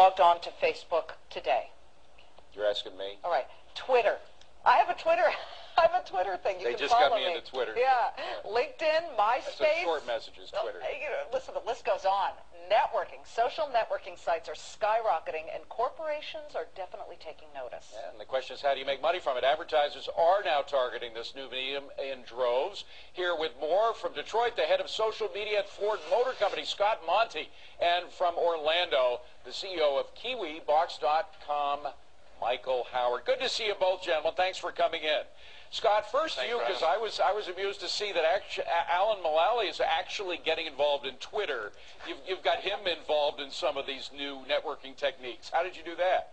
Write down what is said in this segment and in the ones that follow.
logged on to Facebook today? You're asking me? All right. Twitter. I have a Twitter. I have a Twitter thing. You they can just follow got me me into Twitter. Yeah. That's LinkedIn, MySpace. short messages, Twitter. Listen, the list goes on. Networking, social networking sites are skyrocketing, and corporations are definitely taking notice. Yeah, and the question is, how do you make money from it? Advertisers are now targeting this new medium in droves. Here with more from Detroit, the head of social media at Ford Motor Company, Scott Monty, and from Orlando, the CEO of KiwiBox.com, Michael Howard. Good to see you both, gentlemen. Thanks for coming in. Scott, first to you, because I was amused to see that Alan Mulally is actually getting involved in Twitter. You've got him involved in some of these new networking techniques. How did you do that?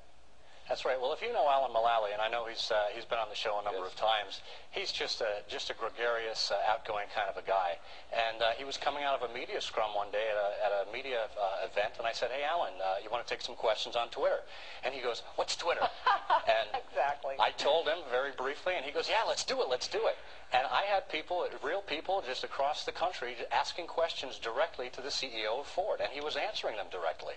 That's right. Well, if you know Alan Mulally, and I know he's been on the show a number of times, he's just a gregarious, outgoing kind of a guy. And he was coming out of a media scrum one day at a media event, and I said, "Hey, Alan, you want to take some questions on Twitter?" And he goes, "What's Twitter?" And exactly. I told him very briefly, and he goes, "Yeah, let's do it, let's do it." And I had people, real people, just across the country, asking questions directly to the CEO of Ford, and he was answering them directly.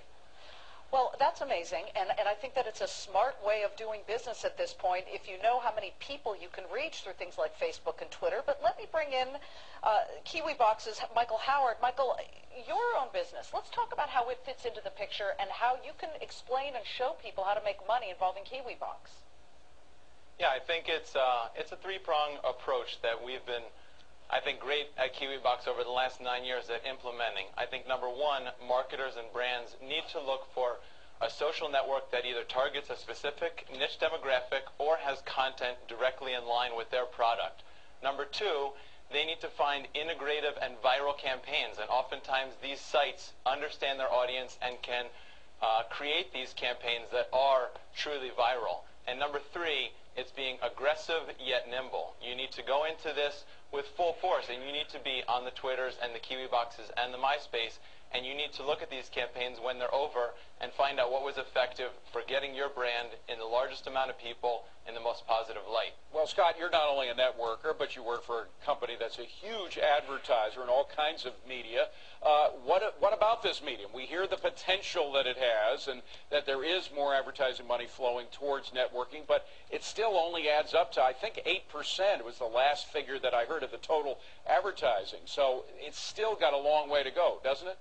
Well, that's amazing, and I think that it's a smart way of doing business at this point if you know how many people you can reach through things like Facebook and Twitter. But let me bring in KiwiBox's Michael Howard. Michael, your own business, let's talk about how it fits into the picture and how you can explain and show people how to make money involving KiwiBox. Yeah, I think it's a three-prong approach that we've been, I think, great at KiwiBox over the last 9 years at implementing. I think, number one, marketers and brands need to look for a social network that either targets a specific niche demographic or has content directly in line with their product. Number two, they need to find integrative and viral campaigns, and oftentimes these sites understand their audience and can create these campaigns that are truly viral. And number three, it's being aggressive yet nimble. You need to go into this with full force, and you need to be on the Twitters and the KiwiBoxes and the MySpace, and you need to look at these campaigns when they're over and find out what was effective for getting your brand in the largest amount of people in the most positive light. Well, Scott, you're not only a networker, but you work for a company that's a huge advertiser in all kinds of media. What about this medium? We hear the potential that it has and that there is more advertising money flowing towards networking, but it still only adds up to, I think, 8% was the last figure that I heard of the total advertising. So it's still got a long way to go, doesn't it?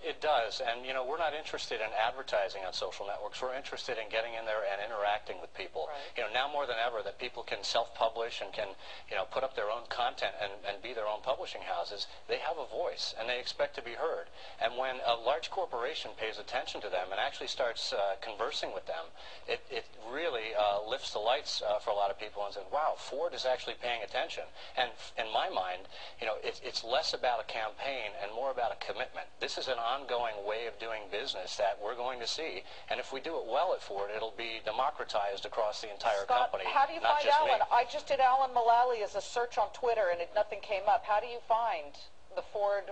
It does, and you know, we're not interested in advertising on social networks. We're interested in getting in there and interacting with people. Right. You know, now more than ever that people can self-publish and can, you know, put up their own content and be their own publishing houses. They have a voice and they expect to be heard. And when a large corporation pays attention to them and actually starts conversing with them, it really lifts the lights for a lot of people and says, wow, Ford is actually paying attention. And in my mind, you know, it's less about a campaign and more about a commitment. This is an ongoing way of doing business that we're going to see, and if we do it well at Ford, it'll be democratized across the entire Scott, company. How do you find Alan? I just did Alan Mulally as a search on Twitter, and nothing came up. How do you find the Ford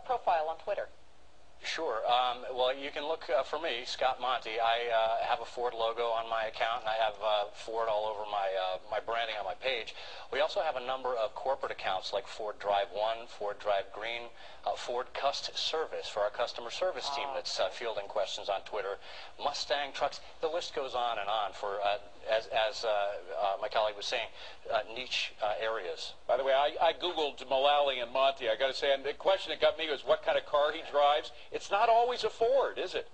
profile on Twitter? Sure. Well, you can look for me, Scott Monty. I have a Ford logo on my account, and I have Ford all over my branding on my page. We also have a number of corporate accounts like Ford Drive One, Ford Drive Green, Ford Cust Service for our customer service team that's fielding questions on Twitter, Mustang trucks. The list goes on and on for, as my colleague was saying, niche areas. By the way, I Googled Mulally and Monty. I got to say, and the question that got me was what kind of car he drives. It's not always a Ford, is it?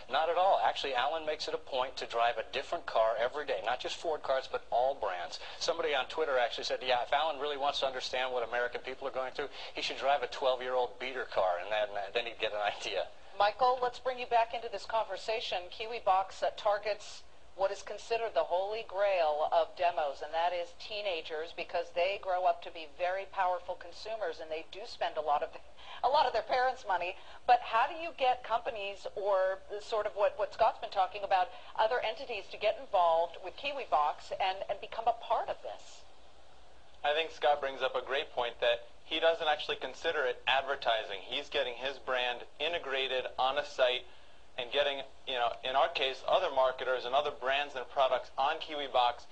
Not at all. Actually, Alan makes it a point to drive a different car every day, not just Ford cars, but all brands. Somebody on Twitter actually said, yeah, if Alan really wants to understand what American people are going through, he should drive a 12-year-old beater car, and then he'd get an idea. Michael, let's bring you back into this conversation. KiwiBox targets what is considered the holy grail of demos, and that is teenagers, because they grow up to be very powerful consumers, and they do spend a lot of their parents' money. But how do you get companies, or sort of what Scott's been talking about, other entities to get involved with KiwiBox and become a part of this? I think Scott brings up a great point that he doesn't actually consider it advertising. He's getting his brand integrated on a site and getting, you know, in our case, other marketers and other brands and products on KiwiBox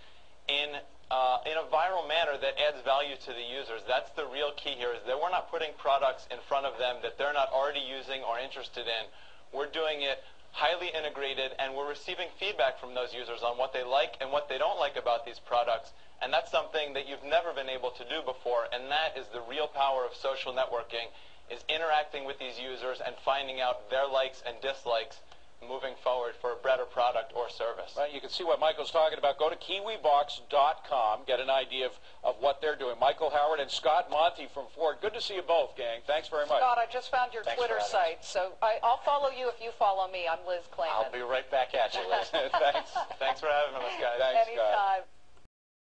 in a viral manner that adds value to the users. That's the real key here, is that we're not putting products in front of them that they're not already using or interested in. We're doing it highly integrated, and we're receiving feedback from those users on what they like and what they don't like about these products. And that's something that you've never been able to do before, and that is the real power of social networking, is interacting with these users and finding out their likes and dislikes moving forward for a better product or service. Right, you can see what Michael's talking about. Go to KiwiBox.com, get an idea of what they're doing. Michael Howard and Scott Monty from Ford. Good to see you both, gang. Thanks very much. Scott, I just found your Thanks Twitter site, so I'll follow you if you follow me. I'm Liz Clayman. I'll be right back at you, Liz. Thanks. Thanks for having us, guys. Thanks, Scott. Anytime.